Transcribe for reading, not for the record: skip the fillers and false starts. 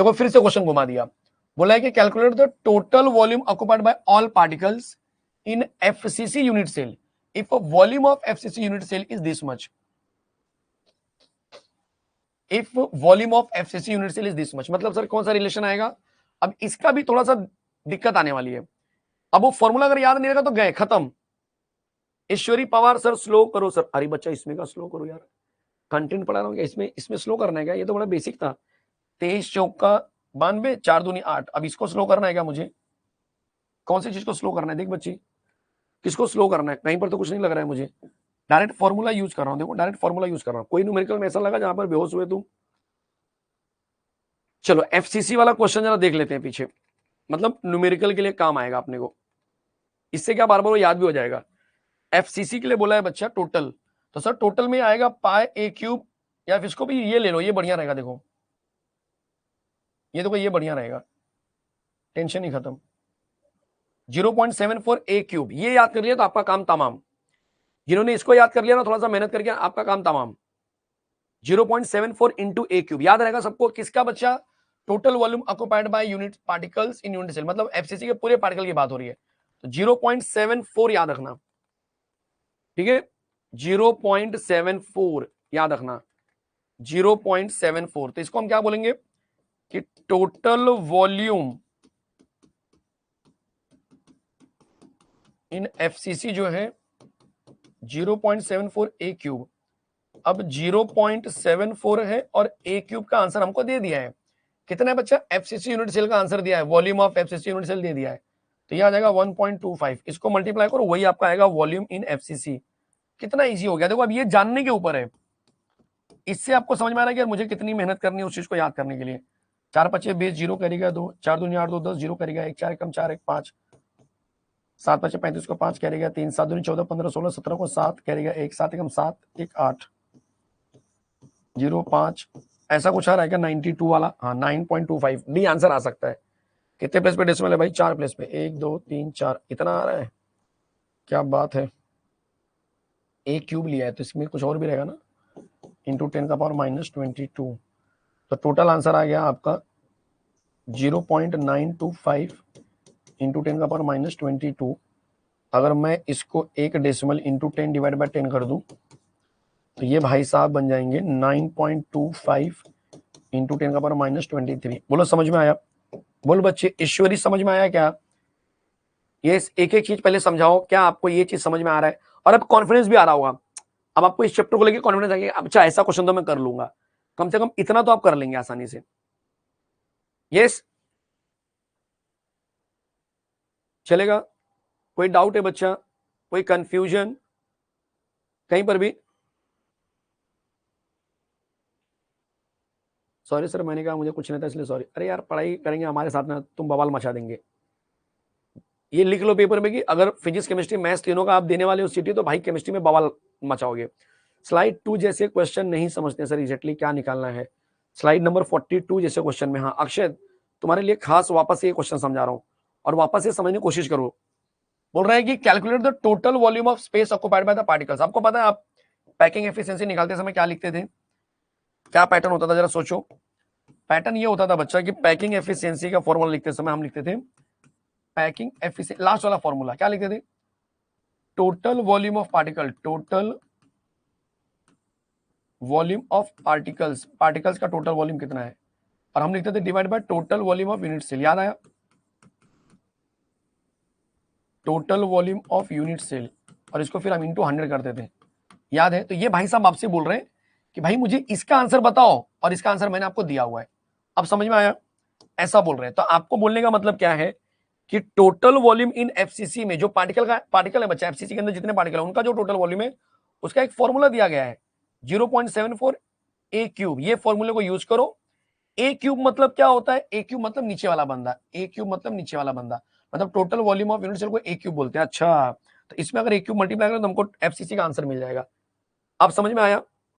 देखो फिर से क्वेश्चन घुमा दिया, बोला है कि calculate the total volume occupied by all particles in FCC unit cell if volume of FCC unit cell is this much, if volume of FCC unit cell is this much, मतलब sir कौन सा relation आएगा। अब इसका भी थोड़ा सा दिक्कत आने वाली है। अब वो फॉर्मूला अगर याद नहीं रहेगा तो गए, खत्म। ईश्वरी पवार सर स्लो करो सर, अरे बच्चा इसमें का स्लो करो यार, कंटेंट पढ़ा रहा हूँ क्या, इसमें स्लो करना है क्या, ये तो बड़ा बेसिक था। 23 चौका 92, 4 दूनी 8, अब इसको स्लो करना है क्या मुझे, कौन सी चीज को स्लो करना है, देख बच्ची किसको स्लो करना है, कहीं पर तो कुछ नहीं लग रहा है मुझे, डायरेक्ट फॉर्मूला यूज कर रहा हूँ, देखो डायरेक्ट फॉर्मूला यूज कर रहा हूँ, कोई न्यूमेरिकल में ऐसा लगा जहां पर बेहोश हुए तुम। चलो एफसीसी वाला क्वेश्चन जरा देख लेते हैं पीछे, मतलब न्यूमेरिकल के लिए काम आएगा अपने को, इससे क्या बार बार वो याद भी हो जाएगा। एफसीसी के लिए बोला है बच्चा टोटल, तो सर टोटल में आएगा पाई ए क्यूब, या फिर इसको भी ये ले लो, ये बढ़िया रहेगा, देखो ये देखो ये बढ़िया रहेगा, टेंशन ही खत्म। 0.74 ए क्यूब, ये याद कर लिया तो आपका काम तमाम। जिन्होंने इसको याद कर लिया ना, थोड़ा सा मेहनत करके आपका काम तमाम। 0.74 इंटू ए क्यूब याद रहेगा सबको, किसका बच्चा, total volume occupied by unit particles in unit cell, मतलब एफसीसी के पूरे पार्टिकल की बात हो रही है, तो 0.74 याद रखना, ठीक है 0.74 याद रखना, 0.74, तो इसको हम क्या बोलेंगे कि टोटल वॉल्यूम इन एफसीसी जो है 0.74 ए क्यूब। अब 0.74 है और ए क्यूब का आंसर हमको दे दिया है, कितना है बच्चा, एफसीसी यूनिट सेल का आंसर दिया है, volume of FCC unit cell दे दिया है, तो ये आ जाएगा 1.25, इसको मल्टीप्लाई करो वही आपका आएगा वॉल्यूम इन एफसीसी। कितना इजी हो गया, देखो अब ये जानने के ऊपर है, इससे आपको समझ में आ रहा है कि मुझे कितनी मेहनत करनी है उस चीज को याद करने के लिए। 4 5 20, 0 करेगा 2, 4 दूनी 8 2 10, 0 करेगा 1, 4 कम 4 1 5, 7 5 35 को 5 करेगा 3, 7 दूनी 14 15 16 17 को 7 करेगा 1, 7 कम 7 1 8, 0 5, ऐसा कुछ आ रहा है क्या 92 वाला, हाँ 9.25 डी आंसर आ सकता है। कितने प्लेस पे डेसिमल है भाई, 4 प्लेस पे, 1 2 3 4 इतना आ रहा है, क्या बात है। ए क्यूब लिया है तो इसमें कुछ और भी रहेगा ना, इंटू 10 का पावर -22, तो टोटल आंसर आ गया आपका 0.925 इंटू 10 का पावर -22। अगर मैं इसको एक डेसिमल इंटू 10 डिवाइड बाय 10 कर दूं तो ये भाई साहब बन जाएंगे 9.25 इंटू 10 का पावर -23। बोलो समझ में आया, बोल बच्चे, ईश्वरी समझ में आया क्या, ये एक एक चीज पहले समझाओ, क्या आपको ये चीज समझ में आ रहा है, और अब कॉन्फिडेंस भी आ रहा होगा, अब आपको इस चैप्टर को लेकर कॉन्फिडेंस आ गया, अच्छा ऐसा क्वेश्चन तो मैं कर लूंगा, कम से कम इतना तो आप कर लेंगे आसानी से। यस चलेगा, कोई डाउट है बच्चा, कोई कंफ्यूजन कहीं पर भी। सॉरी सर मैंने कहा मुझे कुछ नहीं था इसलिए सॉरी, अरे यार पढ़ाई करेंगे हमारे साथ में तुम बवाल मचा देंगे। ये लिख लो पेपर में कि अगर फिजिक्स केमिस्ट्री मैथ्स तीनों का आप देने वाले हो सीटी तो भाई केमिस्ट्री में बवाल मचाओगे। स्लाइड 2 जैसे क्वेश्चन नहीं समझते सर एग्जैक्टली क्या निकालना है, स्लाइड नंबर 42 जैसे क्वेश्चन में, हाँ अक्षय तुम्हारे लिए खास वापस ये क्वेश्चन समझा रहा हूँ और वापस से समझने की कोशिश करो। बोल रहा है कि calculate the total volume of space occupied by the particles. आपको पता है आप पैकिंग एफिशिएंसी निकालते समय क्या लिखते थे, क्या पैटर्न होता था, जरा सोचो। पैटर्न ये होता था बच्चा कि पैकिंग एफिशिएंसी का फॉर्मूला लिखते समय हम लिखते थे पैकिंग एफिशिएंसी, लास्ट वाला फॉर्मूला क्या लिखते थे, total volume of particle, total volume of particles, particles का टोटल वॉल्यूम कितना है, और हम लिखते थे divide by total volume of unit cell. याद आया, total volume of unit cell, और इसको फिर हम इंटू 100 करते थे, याद है। तो ये भाई साहब आपसे बोल रहे हैं कि भाई मुझे इसका आंसर बताओ, और इसका आंसर मैंने आपको दिया हुआ है, अब समझ में आया, ऐसा बोल रहे हैं। तो आपको बोलने का मतलब क्या है कि टोटल वॉल्यूम इन एफसीसी में जो पार्टिकल है बच्चा, एफसीसी के अंदर जितने पार्टिकल है उनका जो टोटल वॉल्यूम है उसका एक फॉर्मूला दिया गया है 0.74 ए क्यूब, ये फॉर्मूले को यूज करो। ए क्यूब मतलब क्या होता है, ए क्यूब मतलब नीचे वाला बंदा, ए क्यूब मतलब नीचे वाला बंदा, मतलब total volume of unit cell को ए क्यूब बोलते हैं। अच्छा तो इसमें अगर ए क्यूब मल्टीप्लाई करें तो हमको एफसीसी का आंसर मिल जाएगा। अब समझ में आया,